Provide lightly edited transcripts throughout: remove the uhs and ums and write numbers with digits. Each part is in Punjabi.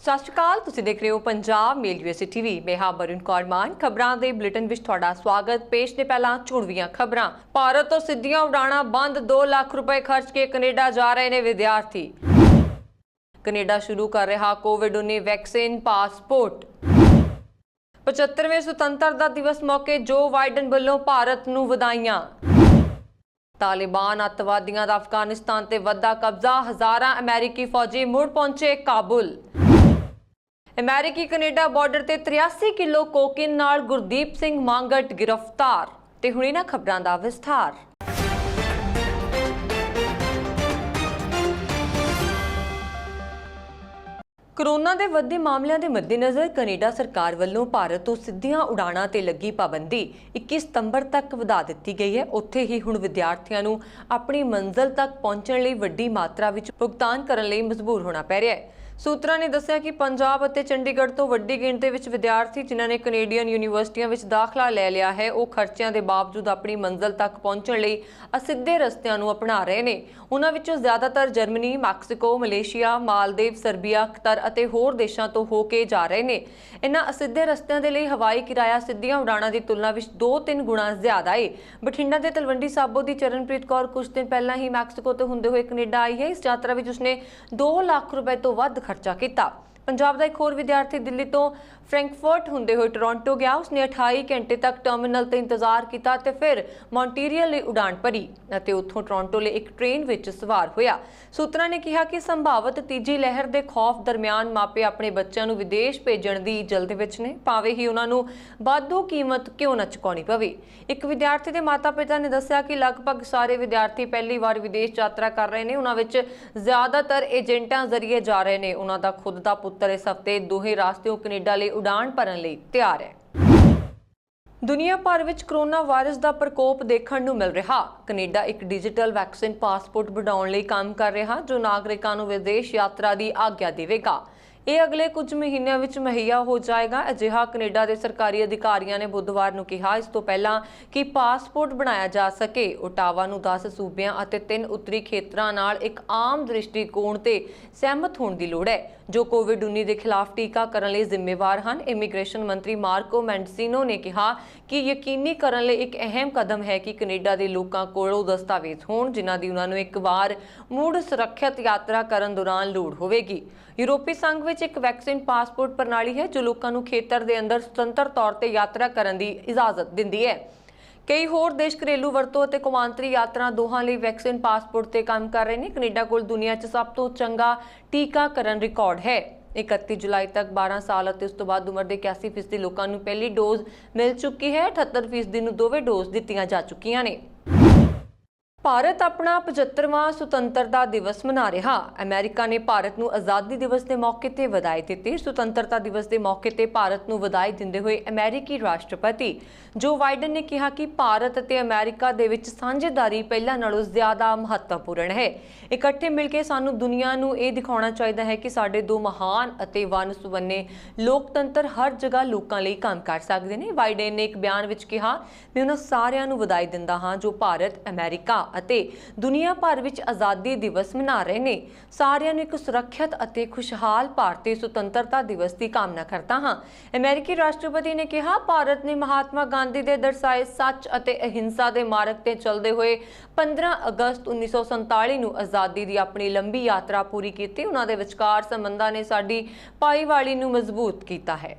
ਸਤਿ ਸ਼੍ਰੀ ਅਕਾਲ, ਤੁਸੀਂ ਦੇਖ ਰਹੇ ਹੋ ਪੰਜਾਬ ਮੇਲ ਯੂਐਸਏ ਟੀਵੀ। ਮੈਂ ਹਾਂ ਬਰਨ ਕੌਰ ਮਾਨ। ਖਬਰਾਂ ਦੇ ਬੁਲੇਟਿਨ ਵਿੱਚ ਤੁਹਾਡਾ ਸਵਾਗਤ। ਪੇਸ਼ ਨੇ ਪਹਿਲਾਂ ਝੁੜਵੀਆਂ ਖਬਰਾਂ। ਭਾਰਤ ਤੋਂ ਸਿੱਧੀਆਂ ਉਡਾਣਾਂ ਬੰਦ, 2 ਲੱਖ ਰੁਪਏ ਖਰਚ ਕੇ ਕੈਨੇਡਾ ਜਾ ਰਹੇ ਨੇ ਵਿਦਿਆਰਥੀ। ਕੈਨੇਡਾ ਸ਼ੁਰੂ ਕਰ ਰਿਹਾ ਕੋਵਿਡ-19 ਵੈਕਸੀਨ ਪਾਸਪੋਰਟ। 75ਵੇਂ ਸੁਤੰਤਰਤਾ ਦਿਵਸ ਮੌਕੇ ਜੋ ਬਾਈਡਨ ਵੱਲੋਂ ਭਾਰਤ ਨੂੰ ਵਧਾਈਆਂ। ਤਾਲਿਬਾਨ ਅੱਤਵਾਦੀਆਂ ਦਾ ਅਫਗਾਨਿਸਤਾਨ ਤੇ ਵੱਧਦਾ ਕਬਜ਼ਾ, ਹਜ਼ਾਰਾਂ ਅਮਰੀਕੀ ਫੌਜੀ ਮੁੜ ਪਹੁੰਚੇ ਕਾਬੁਲ। ਅਮਰੀਕੀ ਕੈਨੇਡਾ ਬਾਰਡਰ ਤੇ 83 ਕਿਲੋ ਕੋਕੇਨ ਨਾਲ ਗੁਰਦੀਪ ਸਿੰਘ ਮੰਗਟ ਗ੍ਰਿਫਤਾਰ। ਤੇ ਹੁਣੇ ਨਾ ਖਬਰਾਂ ਦਾ ਵਿਸਥਾਰ। ਕੋਰੋਨਾ ਦੇ ਵੱਧਦੇ ਮਾਮਲਿਆਂ ਦੇ ਮੱਦੇਨਜ਼ਰ ਕੈਨੇਡਾ ਸਰਕਾਰ ਵੱਲੋਂ ਭਾਰਤ ਤੋਂ ਸਿੱਧੀਆਂ ਉਡਾਣਾਂ ਤੇ ਲੱਗੀ ਪਾਬੰਦੀ 21 ਸਤੰਬਰ ਤੱਕ ਵਧਾ ਦਿੱਤੀ ਗਈ ਹੈ। ਉੱਥੇ ਹੀ ਹੁਣ ਵਿਦਿਆਰਥੀਆਂ ਨੂੰ ਆਪਣੀ ਮੰਜ਼ਿਲ ਤੱਕ ਪਹੁੰਚਣ ਲਈ ਵੱਡੀ ਮਾਤਰਾ ਵਿੱਚ ਭੁਗਤਾਨ ਕਰਨ ਲਈ ਮਜਬੂਰ ਹੋਣਾ ਪੈ ਰਿਹਾ ਹੈ। ਸੂਤਰਾਂ ਨੇ ਦੱਸਿਆ ਕਿ ਪੰਜਾਬ ਅਤੇ ਚੰਡੀਗੜ੍ਹ ਤੋਂ ਵੱਡੀ ਗਿਣਤੀ ਵਿੱਚ ਵਿਦਿਆਰਥੀ ਜਿਨ੍ਹਾਂ ਨੇ ਕੈਨੇਡੀਅਨ ਯੂਨੀਵਰਸਿਟੀਆਂ ਵਿੱਚ ਦਾਖਲਾ ਲੈ ਲਿਆ ਹੈ, ਉਹ ਖਰਚਿਆਂ ਦੇ ਬਾਵਜੂਦ ਆਪਣੀ ਮੰਜ਼ਿਲ ਤੱਕ ਪਹੁੰਚਣ ਲਈ ਅਸਿੱਧੇ ਰਸਤਿਆਂ ਨੂੰ ਅਪਣਾ ਰਹੇ ਨੇ। ਉਹਨਾਂ ਵਿੱਚੋਂ ਜ਼ਿਆਦਾਤਰ Germany, Mexico, Malaysia, Maldives, Serbia, Qatar ਅਤੇ ਹੋਰ ਦੇਸ਼ਾਂ ਤੋਂ ਹੋ ਕੇ ਜਾ ਰਹੇ ਨੇ। ਇਨ੍ਹਾਂ ਅਸਿੱਧੇ ਰਸਤਿਆਂ ਦੇ ਲਈ ਹਵਾਈ ਕਿਰਾਇਆ ਸਿੱਧੀਆਂ ਉਡਾਣਾਂ ਦੀ ਤੁਲਨਾ ਵਿੱਚ 2-3 ਗੁਣਾ ਜ਼ਿਆਦਾ ਹੈ। ਬਠਿੰਡਾ ਦੇ ਤਲਵੰਡੀ ਸਾਬੋ ਦੀ ਚਰਨਪ੍ਰੀਤ ਕੌਰ ਕੁਝ ਦਿਨ ਪਹਿਲਾਂ ਹੀ ਮੈਕਸੀਕੋ ਤੋਂ ਹੁੰਦੇ ਹੋਏ ਕੈਨੇਡਾ ਆਈ ਹੈ। ਇਸ ਯਾਤਰਾ ਵਿੱਚ ਉਸਨੇ 2 ਲੱਖ ਰੁਪਏ ਤੋਂ ਵੱਧ ਖਰਚਾ ਕੀਤਾ। ਪੰਜਾਬ ਦਾ ਇੱਕ ਹੋਰ ਵਿਦਿਆਰਥੀ ਦਿੱਲੀ ਤੋਂ ਫ੍ਰੈਂਕਫਰਟ ਹੁੰਦੇ ਹੋਏ ਟੋਰਾਂਟੋ ਗਿਆ। ਉਸਨੇ 28 ਘੰਟੇ ਤੱਕ ਟਰਮੀਨਲ ਤੇ ਇੰਤਜ਼ਾਰ ਕੀਤਾ ਤੇ ਫਿਰ ਮੌਂਟਰੀਅਲ ਲਈ ਉਡਾਣ ਭਰੀ ਅਤੇ ਉੱਥੋਂ ਟੋਰਾਂਟੋ ਲਈ ਇੱਕ ਟ੍ਰੇਨ ਵਿੱਚ ਸਵਾਰ ਹੋਇਆ। ਸੂਤਰਾਂ ਨੇ ਕਿਹਾ ਕਿ ਸੰਭਾਵਤ ਤੀਜੀ ਲਹਿਰ ਦੇ ਖੌਫ ਦਰਮਿਆਨ ਮਾਪੇ ਆਪਣੇ ਬੱਚਿਆਂ ਨੂੰ ਵਿਦੇਸ਼ ਭੇਜਣ ਦੀ ਜਲਦ ਵਿੱਚ ਨੇ, ਭਾਵੇਂ ਹੀ ਉਹਨਾਂ ਨੂੰ ਵਾਧੂ ਕੀਮਤ ਕਿਉਂ ਨਾ ਚੁਕਾਉਣੀ ਪਵੇ। ਇੱਕ ਵਿਦਿਆਰਥੀ ਦੇ ਮਾਤਾ-ਪਿਤਾ ਨੇ ਦੱਸਿਆ ਕਿ ਲਗਭਗ ਸਾਰੇ ਵਿਦਿਆਰਥੀ ਪਹਿਲੀ ਵਾਰ ਵਿਦੇਸ਼ ਯਾਤਰਾ ਕਰ ਰਹੇ ਨੇ। ਉਹਨਾਂ ਵਿੱਚ ਜ਼ਿਆਦਾਤਰ ਏਜੰਟਾਂ ਜ਼ਰੀਏ ਜਾ ਰਹੇ ਨੇ। ਉਹਨਾਂ ਦਾ ਖੁਦ ਦਾ ਪੁੱਤਰ ਇਸ ਹਫ਼ਤੇ ਦੋਹੇ ਰਾਸਤਿਓਂ ਕੈਨੇਡਾ ਲਈ ਉਡਾਣ ਭਰਨ ਲਈ ਤਿਆਰ ਹੈ। ਦੁਨੀਆ ਭਰ ਵਿੱਚ ਕੋਰੋਨਾ ਵਾਇਰਸ ਦਾ ਪ੍ਰਕੋਪ ਦੇਖਣ ਨੂੰ ਮਿਲ ਰਿਹਾ। ਕੈਨੇਡਾ ਇੱਕ ਡਿਜੀਟਲ ਵੈਕਸੀਨ ਪਾਸਪੋਰਟ ਬਣਾਉਣ ਲਈ ਕੰਮ ਕਰ ਰਿਹਾ, ਜੋ ਨਾਗਰਿਕਾਂ ਨੂੰ ਵਿਦੇਸ਼ ਯਾਤਰਾ ਦੀ ਆਗਿਆ ਦੇਵੇਗਾ। ਇਹ ਅਗਲੇ ਕੁਝ ਮਹੀਨਿਆਂ ਵਿੱਚ ਮੁਹੱਈਆ ਹੋ ਜਾਏਗਾ। ਅਜਿਹਾ ਕੈਨੇਡਾ ਦੇ ਸਰਕਾਰੀ ਅਧਿਕਾਰੀਆਂ ਨੇ ਬੁੱਧਵਾਰ ਨੂੰ ਕਿਹਾ। ਇਸ ਤੋਂ ਪਹਿਲਾਂ ਕਿ ਪਾਸਪੋਰਟ ਬਣਾਇਆ ਜਾ ਸਕੇ, ਓਟਾਵਾ ਨੂੰ 10 ਸੂਬਿਆਂ ਅਤੇ 3 ਉੱਤਰੀ ਖੇਤਰਾਂ ਨਾਲ ਇੱਕ ਆਮ ਦ੍ਰਿਸ਼ਟੀਕੋਣ ਤੇ ਸਹਿਮਤ ਹੋਣ ਦੀ ਲੋੜ ਹੈ, ਜੋ ਕੋਵਿਡ-19 ਦੇ ਖਿਲਾਫ ਟੀਕਾਕਰਨ ਲਈ ਜ਼ਿੰਮੇਵਾਰ ਹਨ। ਇਮੀਗ੍ਰੇਸ਼ਨ ਮੰਤਰੀ ਮਾਰਕੋ ਮੈਂਡਸੀਨੋ ਨੇ ਕਿਹਾ ਕਿ ਯਕੀਨੀ ਕਰਨ ਲਈ ਇੱਕ ਅਹਿਮ ਕਦਮ ਹੈ ਕਿ ਕੈਨੇਡਾ ਦੇ ਲੋਕਾਂ ਕੋਲ ਉਹ ਦਸਤਾਵੇਜ਼ ਹੋਣ ਜਿਨ੍ਹਾਂ ਦੀ ਉਹਨਾਂ ਨੂੰ ਇੱਕ ਵਾਰ ਮੁੜ ਸੁਰੱਖਿਅਤ ਯਾਤਰਾ ਕਰਨ ਦੌਰਾਨ ਲੋੜ ਹੋਵੇਗੀ। ਯੂਰਪੀ ਸੰਘ ਵਿੱਚ ਇੱਕ ਵੈਕਸੀਨ ਪਾਸਪੋਰਟ ਪ੍ਰਣਾਲੀ ਹੈ ਜੋ ਲੋਕਾਂ ਨੂੰ ਖੇਤਰ ਦੇ ਅੰਦਰ ਸੁਤੰਤਰ ਤੌਰ ਤੇ ਯਾਤਰਾ ਕਰਨ ਦੀ ਇਜਾਜ਼ਤ ਦਿੰਦੀ ਹੈ। ਕਈ ਹੋਰ ਦੇਸ਼ ਘਰੇਲੂ ਵਰਤੋਂ ਅਤੇ ਕੌਮਾਂਤਰੀ ਯਾਤਰਾ ਦੋਹਾਂ ਲਈ ਵੈਕਸੀਨ ਪਾਸਪੋਰਟ ਤੇ ਕੰਮ ਕਰ ਰਹੇ ਨੇ। ਕੈਨੇਡਾ ਕੋਲ ਦੁਨੀਆ 'ਚ ਸਭ ਤੋਂ ਚੰਗਾ ਟੀਕਾਕਰਨ ਰਿਕਾਰਡ ਹੈ। 31 ਜੁਲਾਈ ਤੱਕ 12 ਸਾਲ ਅਤੇ ਉਸ ਤੋਂ ਬਾਅਦ ਉਮਰ ਦੇ 81% ਲੋਕਾਂ ਨੂੰ ਪਹਿਲੀ ਡੋਜ਼ ਮਿਲ ਚੁੱਕੀ ਹੈ। 78% ਨੂੰ ਦੋਵੇਂ ਡੋਜ਼ ਦਿੱਤੀਆਂ ਜਾ ਚੁੱਕੀਆਂ ਨੇ। ਭਾਰਤ ਆਪਣਾ 75ਵਾਂ ਸੁਤੰਤਰਤਾ ਦਿਵਸ ਮਨਾ ਰਿਹਾ। ਅਮਰੀਕਾ ਨੇ ਭਾਰਤ ਨੂੰ ਆਜ਼ਾਦੀ ਦਿਵਸ ਦੇ ਮੌਕੇ ਤੇ ਵਧਾਈ ਦਿੱਤੀ। ਸੁਤੰਤਰਤਾ ਦਿਵਸ ਦੇ ਮੌਕੇ ਤੇ ਭਾਰਤ ਨੂੰ ਵਧਾਈ ਦਿੰਦੇ ਹੋਏ ਅਮਰੀਕੀ ਰਾਸ਼ਟਰਪਤੀ ਜੋ ਬਾਈਡਨ ਨੇ ਕਿਹਾ ਕਿ ਭਾਰਤ ਅਤੇ ਅਮਰੀਕਾ ਦੇ ਵਿੱਚ ਸਾਂਝੇਦਾਰੀ ਪਹਿਲਾਂ ਨਾਲੋਂ ਜ਼ਿਆਦਾ ਮਹੱਤਵਪੂਰਨ ਹੈ। ਇਕੱਠੇ ਮਿਲ ਕੇ ਸਾਨੂੰ ਦੁਨੀਆ ਨੂੰ ਇਹ ਦਿਖਾਉਣਾ ਚਾਹੀਦਾ ਹੈ ਕਿ ਸਾਡੇ ਦੋ ਮਹਾਨ ਅਤੇ ਵੰਨ-ਸੁਵੰਨੇ ਲੋਕਤੰਤਰ ਹਰ ਜਗ੍ਹਾ ਲੋਕਾਂ ਲਈ ਕੰਮ ਕਰ ਸਕਦੇ ਨੇ। ਬਾਈਡਨ ਨੇ ਇੱਕ ਬਿਆਨ ਵਿੱਚ ਕਿਹਾ, ਮੈਂ ਉਹਨਾਂ ਸਾਰਿਆਂ ਨੂੰ ਵਧਾਈ ਦਿੰਦਾ ਹਾਂ ਜੋ ਭਾਰਤ, ਅਮਰੀਕਾ ਅਤੇ ਦੁਨੀਆ ਭਰ ਵਿੱਚ ਆਜ਼ਾਦੀ ਦਿਵਸ ਮਨਾ ਰਹੇ ਨੇ। ਸਾਰਿਆਂ ਨੂੰ ਇੱਕ ਸੁਰੱਖਿਅਤ ਅਤੇ ਖੁਸ਼ਹਾਲ ਭਾਰਤੀ ਸੁਤੰਤਰਤਾ ਦਿਵਸ ਦੀ ਕਾਮਨਾ ਕਰਦਾ ਹਾਂ। ਅਮਰੀਕੀ ਰਾਸ਼ਟਰਪਤੀ ਨੇ ਕਿਹਾ, ਭਾਰਤ ਨੇ ਮਹਾਤਮਾ ਗਾਂਧੀ ਦੇ ਦਰਸਾਏ ਸੱਚ ਅਤੇ ਅਹਿੰਸਾ ਦੇ ਮਾਰਗ ਤੇ ਚੱਲਦੇ ਹੋਏ 15 ਅਗਸਤ 1947 ਨੂੰ ਆਜ਼ਾਦੀ ਦੀ ਆਪਣੀ ਲੰਬੀ ਯਾਤਰਾ ਪੂਰੀ ਕੀਤੀ। ਉਹਨਾਂ ਦੇ ਵਿਚਕਾਰ ਸੰਬੰਧਾਂ ਨੇ ਸਾਡੀ ਭਾਈਵਾਲੀ ਨੂੰ ਮਜ਼ਬੂਤ ਕੀਤਾ ਹੈ।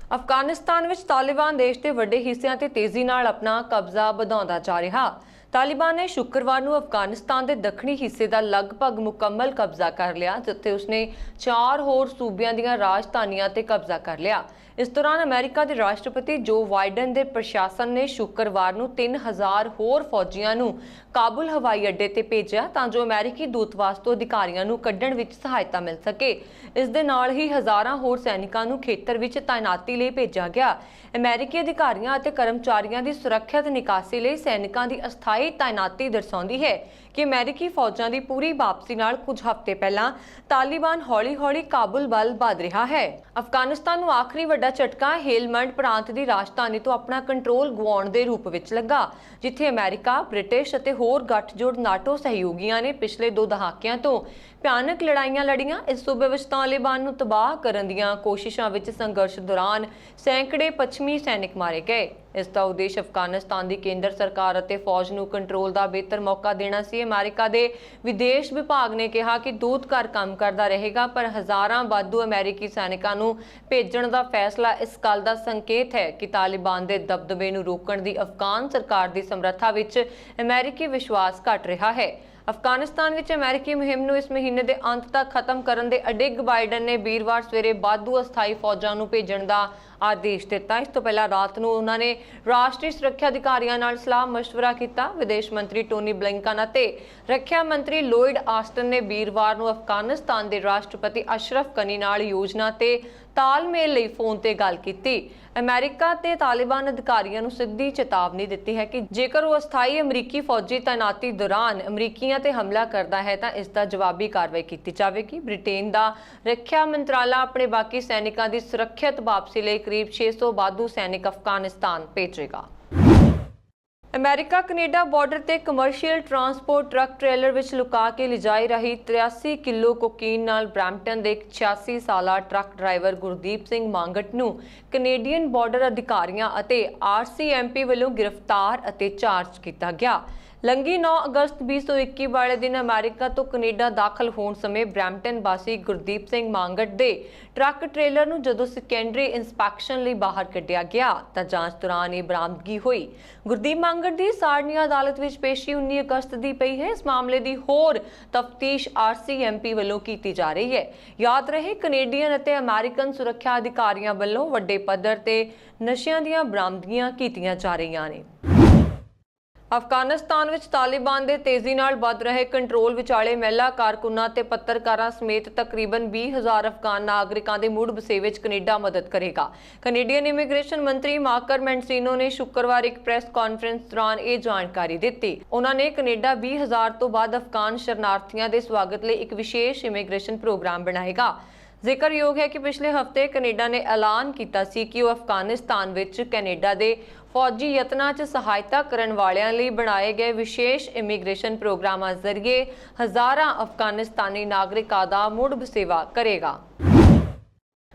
ਅਫਗਾਨਿਸਤਾਨ ਵਿੱਚ ਤਾਲਿਬਾਨ ਦੇਸ਼ ਦੇ ਵੱਡੇ ਹਿੱਸਿਆਂ ਤੇ ਤੇਜ਼ੀ ਨਾਲ ਆਪਣਾ ਕਬਜ਼ਾ ਵਧਾਉਂਦਾ ਜਾ ਰਿਹਾ। ਤਾਲਿਬਾਨ ਨੇ ਸ਼ੁੱਕਰਵਾਰ ਨੂੰ ਅਫਗਾਨਿਸਤਾਨ ਦੇ ਦੱਖਣੀ ਹਿੱਸੇ ਦਾ ਲਗਭਗ ਮੁਕੰਮਲ ਕਬਜ਼ਾ ਕਰ ਲਿਆ, ਜਿੱਥੇ ਉਸਨੇ 4 ਹੋਰ ਸੂਬਿਆਂ ਦੀਆਂ ਰਾਜਧਾਨੀਆਂ ਤੇ ਕਬਜ਼ਾ ਕਰ ਲਿਆ। ਇਸ ਦੌਰਾਨ ਅਮਰੀਕਾ ਦੇ ਰਾਸ਼ਟਰਪਤੀ ਜੋ ਬਾਈਡਨ ਦੇ ਪ੍ਰਸ਼ਾਸਨ ਨੇ ਸ਼ੁੱਕਰਵਾਰ ਨੂੰ 3000 ਹੋਰ ਫੌਜੀਆਂ ਨੂੰ ਕਾਬੁਲ ਹਵਾਈ ਅੱਡੇ ਤੇ ਭੇਜਿਆ ਤਾਂ ਜੋ ਅਮਰੀਕੀ ਦੂਤਵਾਸ ਤੋਂ ਅਧਿਕਾਰੀਆਂ ਨੂੰ ਕੱਢਣ ਵਿੱਚ ਸਹਾਇਤਾ ਮਿਲ ਸਕੇ। ਇਸ ਦੇ ਨਾਲ ਹੀ ਹਜ਼ਾਰਾਂ ਹੋਰ ਸੈਨਿਕਾਂ ਨੂੰ ਖੇਤਰ ਵਿੱਚ ਤਾਇਨਾਤੀ ਲਈ ਭੇਜਿਆ ਗਿਆ। ਅਮਰੀਕੀ ਅਧਿਕਾਰੀਆਂ ਅਤੇ ਕਰਮਚਾਰੀਆਂ ਦੀ ਸੁਰੱਖਿਅਤ ਨਿਕਾਸੀ ਲਈ ਸੈਨਿਕਾਂ ਦੀ ਅਸਥਾਈ ਅਸਥਾਈ ਤਾਇਨਾਤੀ ਦਰਸਾਉਂਦੀ ਹੈ ਕਿ ਅਮਰੀਕੀ ਫੌਜਾਂ ਦੀ ਪੂਰੀ ਵਾਪਸੀ ਨਾਲ ਕੁਝ ਹਫ਼ਤੇ ਪਹਿਲਾਂ ਤਾਲਿਬਾਨ ਹੌਲੀ-ਹੌਲੀ ਕਾਬੁਲ ਵੱਲ ਵਧ ਰਿਹਾ ਹੈ। ਅਫਗਾਨਿਸਤਾਨ ਨੂੰ ਆਖਰੀ ਵੱਡਾ ਝਟਕਾ ਹੈਲਮੰਡ ਪ੍ਰਾਂਤ ਦੀ ਰਾਜਧਾਨੀ ਤੋਂ ਆਪਣਾ ਕੰਟਰੋਲ ਗੁਆਉਣ ਦੇ ਰੂਪ ਵਿੱਚ ਲੱਗਾ, ਜਿੱਥੇ ਅਮਰੀਕਾ, ਬ੍ਰਿਟਿਸ਼ ਅਤੇ ਹੋਰ ਗੱਠਜੋੜ ਨਾਟੋ ਸਹਿਯੋਗੀਆਂ ਨੇ ਪਿਛਲੇ 2 ਦਹਾਕਿਆਂ ਤੋਂ ਭਿਆਨਕ ਲੜਾਈਆਂ ਲੜੀਆਂ। ਇਸ ਸੂਬੇ ਵਿੱਚ ਤਾਲਿਬਾਨ ਨੂੰ ਤਬਾਹ ਕਰਨ ਦੀਆਂ ਕੋਸ਼ਿਸ਼ਾਂ ਵਿੱਚ ਸੰਘਰਸ਼ ਦੌਰਾਨ ਸੈਂਕੜੇ ਪੱਛਮੀ ਸੈਨਿਕ ਮਾਰੇ ਗਏ। ਇਸ ਦਾ ਉਦੇਸ਼ ਅਫਗਾਨਿਸਤਾਨ ਦੀ ਕੇਂਦਰ ਸਰਕਾਰ ਅਤੇ ਫੌਜ ਨੂੰ ਕੰਟਰੋਲ ਦਾ ਬਿਹਤਰ ਮੌਕਾ ਦੇਣਾ ਸੀ। ਅਮਰੀਕਾ ਦੇ ਵਿਦੇਸ਼ ਵਿਭਾਗ ਨੇ ਕਿਹਾ ਕਿ ਦੂਤ ਘਰ ਕੰਮ ਕਰਦਾ ਰਹੇਗਾ, ਪਰ ਹਜ਼ਾਰਾਂ ਵਾਧੂ ਅਮਰੀਕੀ ਸੈਨਿਕਾਂ ਨੂੰ ਭੇਜਣ ਦਾ ਫੈਸਲਾ ਇਸ ਗੱਲ ਦਾ ਸੰਕੇਤ ਹੈ ਕਿ ਤਾਲਿਬਾਨ ਦੇ ਦਬਦਬੇ ਨੂੰ ਰੋਕਣ ਦੀ ਅਫਗਾਨ ਸਰਕਾਰ ਦੀ ਸਮਰੱਥਾ ਵਿੱਚ ਅਮਰੀਕੀ ਵਿਸ਼ਵਾਸ ਘਟ ਰਿਹਾ ਹੈ। ਅਫਗਾਨਿਸਤਾਨ ਵਿੱਚ ਅਮਰੀਕੀ ਮੁਹਿੰਮ ਨੂੰ ਇਸ ਮਹੀਨੇ ਦੇ ਅੰਤ ਤੱਕ ਖਤਮ ਕਰਨ ਦੇ ਅਡਿੱਗ ਬਾਈਡਨ ਨੇ ਵੀਰਵਾਰ ਸਵੇਰੇ ਵਾਧੂ ਅਸਥਾਈ ਫੌਜਾਂ ਨੂੰ ਭੇਜਣ ਦਾ ਆਦੇਸ਼ ਦਿੱਤਾ। ਇਸ ਤੋਂ ਪਹਿਲਾਂ ਰਾਤ ਨੂੰ ਉਹਨਾਂ ਨੇ ਰਾਸ਼ਟਰੀ ਸੁਰੱਖਿਆ ਅਧਿਕਾਰੀਆਂ ਨਾਲ ਸਲਾਹ ਮਸ਼ਵਰਾ ਕੀਤਾ। ਵਿਦੇਸ਼ ਮੰਤਰੀ ਟੋਨੀ ਬਲਿੰਕਨ ਅਤੇ ਰੱਖਿਆ ਮੰਤਰੀ ਲੋਇਡ ਆਸਟਨ ਨੇ ਵੀਰਵਾਰ ਨੂੰ ਅਫਗਾਨਿਸਤਾਨ ਦੇ ਰਾਸ਼ਟਰਪਤੀ ਅਸ਼ਰਫ ਗਨੀ ਨਾਲ ਯੋਜਨਾ ਤੇ ਤਾਲਮੇਲ ਲਈ ਫੋਨ ਤੇ ਗੱਲ ਕੀਤੀ। ਅਮਰੀਕਾ ਤੇ ਤਾਲਿਬਾਨ ਅਧਿਕਾਰੀਆਂ ਨੂੰ ਸਿੱਧੀ ਚੇਤਾਵਨੀ ਦਿੱਤੀ ਹੈ ਕਿ ਜੇਕਰ ਉਹ ਅਸਥਾਈ ਅਮਰੀਕੀ ਫੌਜੀ ਤਾਇਨਾਤੀ ਦੌਰਾਨ ਅਮਰੀਕੀਆਂ ਤੇ ਹਮਲਾ ਕਰਦਾ ਹੈ ਤਾਂ ਇਸ ਦਾ ਜਵਾਬੀ ਕਾਰਵਾਈ ਕੀਤੀ ਜਾਵੇਗੀ। ਬ੍ਰਿਟੇਨ ਦਾ ਰੱਖਿਆ ਮੰਤਰਾਲਾ ਆਪਣੇ ਬਾਕੀ ਸੈਨਿਕਾਂ ਦੀ ਸੁਰੱਖਿਅਤ ਵਾਪਸੀ ਲਈ ਕਰੀਬ 600 ਵਾਧੂ ਸੈਨਿਕ ਅਫਗਾਨਿਸਤਾਨ ਭੇਜੇਗਾ। ਅਮਰੀਕਾ ਕੈਨੇਡਾ ਬਾਰਡਰ ਤੇ ਕਮਰਸ਼ੀਅਲ ਟਰਾਂਸਪੋਰਟ ਟਰੱਕ ਟ੍ਰੇਲਰ ਵਿੱਚ ਲੁਕਾ ਕੇ ਲਿਜਾਈ ਰਹੀ 83 ਕਿਲੋ ਕੋਕੀਨ ਨਾਲ ਬਰੈਂਪਟਨ ਦੇ 86 ਸਾਲਾ ਟਰੱਕ ਡਰਾਈਵਰ ਗੁਰਦੀਪ ਸਿੰਘ ਮੰਗਟ ਨੂੰ ਕੈਨੇਡੀਅਨ ਬਾਰਡਰ ਅਧਿਕਾਰੀਆਂ ਅਤੇ RCMP ਵੱਲੋਂ ਗ੍ਰਿਫਤਾਰ ਅਤੇ ਚਾਰਜ ਕੀਤਾ ਗਿਆ। ਲੰਘੀ 9 ਅਗਸਤ 2021 ਵਾਲੇ ਦਿਨ ਅਮਰੀਕਾ ਤੋਂ ਕੈਨੇਡਾ ਦਾਖਲ ਹੋਣ ਸਮੇਂ ਬਰੈਂਪਟਨ ਵਾਸੀ ਗੁਰਦੀਪ ਸਿੰਘ ਮੰਗਟ ਦੇ ਟਰੱਕ ਟ੍ਰੇਲਰ ਨੂੰ ਜਦੋਂ ਸੈਕੰਡਰੀ ਇੰਸਪੈਕਸ਼ਨ ਲਈ ਬਾਹਰ ਕੱਢਿਆ ਗਿਆ ਤਾਂ ਜਾਂਚ ਦੌਰਾਨ ਇਹ ਬਰਾਮਦਗੀ ਹੋਈ। ਗੁਰਦੀਪ ਮੰਗਟ ਦੀ ਸਾੜਨੀ ਅਦਾਲਤ ਵਿੱਚ ਪੇਸ਼ੀ 19 ਅਗਸਤ ਦੀ ਪਈ ਹੈ। ਇਸ ਮਾਮਲੇ ਦੀ ਹੋਰ ਤਫਤੀਸ਼ RCMP ਵੱਲੋਂ ਕੀਤੀ ਜਾ ਰਹੀ ਹੈ। ਯਾਦ ਰਹੇ, ਕੈਨੇਡੀਅਨ ਅਤੇ ਅਮਰੀਕਨ ਸੁਰੱਖਿਆ ਅਧਿਕਾਰੀਆਂ ਵੱਲੋਂ ਵੱਡੇ ਪੱਧਰ ਤੇ ਨਸ਼ਿਆਂ ਦੀਆਂ ਬਰਾਮਦਗੀਆਂ ਕੀਤੀਆਂ ਜਾ ਰਹੀਆਂ ਨੇ। ਅਫਗਾਨਿਸਤਾਨ ਵਿੱਚ ਤਾਲਿਬਾਨ ਦੇ ਤੇਜ਼ੀ ਨਾਲ ਵੱਧ ਰਹੇ ਕੰਟਰੋਲ ਵਿਚਾਲੇ ਮਹਿਲਾ ਕਾਰਕੁਨਾਂ ਤੇ ਪੱਤਰਕਾਰਾਂ ਸਮੇਤ ਤਕਰੀਬਨ 20,000 ਅਫਗਾਨ ਨਾਗਰਿਕਾਂ ਦੇ ਮੁੜ ਵਸੇਵੇ ਵਿੱਚ ਕੈਨੇਡਾ ਮਦਦ ਕਰੇਗਾ। ਕੈਨੇਡੀਅਨ ਇਮੀਗ੍ਰੇਸ਼ਨ ਮੰਤਰੀ ਮਾਰਕਰ ਮੈਂਸੀਨੋ ਨੇ ਸ਼ੁੱਕਰਵਾਰ ਇੱਕ ਪ੍ਰੈਸ ਕਾਨਫਰੰਸ ਦੌਰਾਨ ਇਹ ਜਾਣਕਾਰੀ ਦਿੱਤੀ। ਉਹਨਾਂ ਨੇ ਕੈਨੇਡਾ 20,000 ਤੋਂ ਵੱਧ ਅਫਗਾਨ ਸ਼ਰਨਾਰਥੀਆਂ ਦੇ ਸਵਾਗਤ ਲਈ ਇੱਕ ਵਿਸ਼ੇਸ਼ ਇਮੀਗ੍ਰੇਸ਼ਨ ਪ੍ਰੋਗਰਾਮ ਬਣਾਏਗਾ। ਜ਼ਿਕਰਯੋਗ ਹੈ ਕਿ ਪਿਛਲੇ ਹਫ਼ਤੇ ਕੈਨੇਡਾ ਨੇ ਐਲਾਨ ਕੀਤਾ ਸੀ ਕਿ ਉਹ ਅਫਗਾਨਿਸਤਾਨ ਵਿੱਚ ਕੈਨੇਡਾ ਦੇ ਫੌਜੀ ਯਤਨਾਂ 'ਚ ਸਹਾਇਤਾ ਕਰਨ ਵਾਲਿਆਂ ਲਈ ਬਣਾਏ ਗਏ ਵਿਸ਼ੇਸ਼ ਇਮੀਗ੍ਰੇਸ਼ਨ ਪ੍ਰੋਗਰਾਮਾਂ ਜ਼ਰੀਏ ਹਜ਼ਾਰਾਂ ਅਫਗਾਨਿਸਤਾਨੀ ਨਾਗਰਿਕਾਂ ਦਾ ਮੁੜ ਵਸੇਵਾ ਕਰੇਗਾ।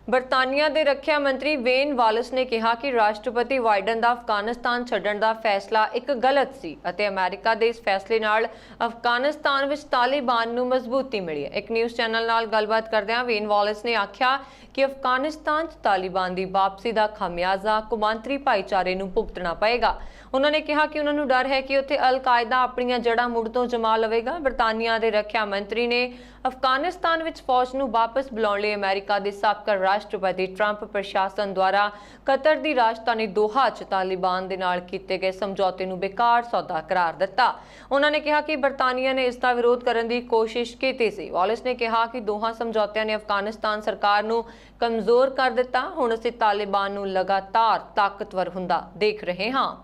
ਬਰਤਾਨੀਆ ਦੇ ਰੱਖਿਆ ਮੰਤਰੀ ਵੇਨ ਵਾਲਸ ਨੇ ਕਿਹਾ ਕਿ ਰਾਸ਼ਟਰਪਤੀ ਬਾਈਡਨ ਦਾ ਅਫਗਾਨਿਸਤਾਨ ਛੱਡਣ ਦਾ ਫੈਸਲਾ ਇੱਕ ਗਲਤ ਸੀ ਅਤੇ ਅਮਰੀਕਾ ਦੇ ਇਸ ਫੈਸਲੇ ਨਾਲ ਅਫਗਾਨਿਸਤਾਨ ਵਿੱਚ ਤਾਲਿਬਾਨ ਨੂੰ ਮਜ਼ਬੂਤੀ ਮਿਲੀ ਹੈ। ਇੱਕ ਨਿਊਜ਼ ਚੈਨਲ ਨਾਲ ਗੱਲਬਾਤ ਕਰਦਿਆਂ ਵੇਨ ਵਾਲਸ ਨੇ ਆਖਿਆ ਕਿ ਅਫਗਾਨਿਸਤਾਨ 'ਚ ਤਾਲਿਬਾਨ ਦੀ ਵਾਪਸੀ ਦਾ ਖਾਮਿਆਜ਼ਾ ਕੌਮਾਂਤਰੀ ਭਾਈਚਾਰੇ ਨੂੰ ਭੁਗਤਣਾ ਪਏਗਾ। ਉਹਨਾਂ ਨੇ ਕਿਹਾ ਕਿ ਉਹਨਾਂ ਨੂੰ ਡਰ ਹੈ ਕਿ ਉੱਥੇ ਅਲ-ਕਾਇਦਾ ਆਪਣੀਆਂ ਜੜ੍ਹਾਂ ਮੁੜ ਤੋਂ ਜਮਾ ਲਵੇਗਾ। ਬਰਤਾਨੀਆ ਦੇ ਰੱਖਿਆ ਮੰਤਰੀ ਨੇ ਅਫਗਾਨਿਸਤਾਨ ਵਿੱਚ ਫੌਜ ਨੂੰ ਵਾਪਸ ਬੁਲਾਉਣ ਲਈ ਅਮਰੀਕਾ ਦੇ ਸਾਬਕਾ ਰਾਸ਼ਟਰਪਤੀ ਟਰੰਪ ਪ੍ਰਸ਼ਾਸਨ ਦੁਆਰਾ ਕਤਰ ਦੀ ਰਾਜਧਾਨੀ ਦੋਹਾ 'ਚ ਤਾਲਿਬਾਨ ਦੇ ਨਾਲ ਕੀਤੇ ਗਏ ਸਮਝੌਤੇ ਨੂੰ ਬੇਕਾਰ ਸੌਦਾ ਕਰਾਰ ਦਿੱਤਾ। ਉਹਨਾਂ ਨੇ ਕਿਹਾ ਕਿ ਬਰਤਾਨੀਆ ਨੇ ਇਸ ਦਾ ਵਿਰੋਧ ਕਰਨ ਦੀ ਕੋਸ਼ਿਸ਼ ਕੀਤੀ ਸੀ। ਵਾਲਿਸ ਨੇ ਕਿਹਾ ਕਿ ਦੋਹਾਂ ਸਮਝੌਤਿਆਂ ਨੇ ਅਫਗਾਨਿਸਤਾਨ ਸਰਕਾਰ ਨੂੰ ਕਮਜ਼ੋਰ ਕਰ ਦਿੱਤਾ। ਹੁਣ ਅਸੀਂ ਤਾਲਿਬਾਨ ਨੂੰ ਲਗਾਤਾਰ ਤਾਕਤਵਰ ਹੁੰਦਾ ਦੇਖ ਰਹੇ ਹਾਂ।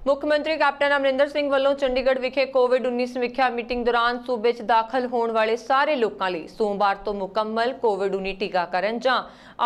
ਮੁੱਖ ਮੰਤਰੀ ਕੈਪਟਨ ਅਮਰਿੰਦਰ ਸਿੰਘ ਵੱਲੋਂ ਚੰਡੀਗੜ੍ਹ ਵਿਖੇ ਕੋਵਿਡ-19 ਸਮੀਖਿਆ ਮੀਟਿੰਗ ਦੌਰਾਨ ਸੂਬੇ 'ਚ ਦਾਖਲ ਹੋਣ ਵਾਲੇ ਸਾਰੇ ਲੋਕਾਂ ਲਈ ਸੋਮਵਾਰ ਤੋਂ ਮੁਕੰਮਲ ਕੋਵਿਡ-19 ਟੀਕਾਕਰਨ ਜਾਂ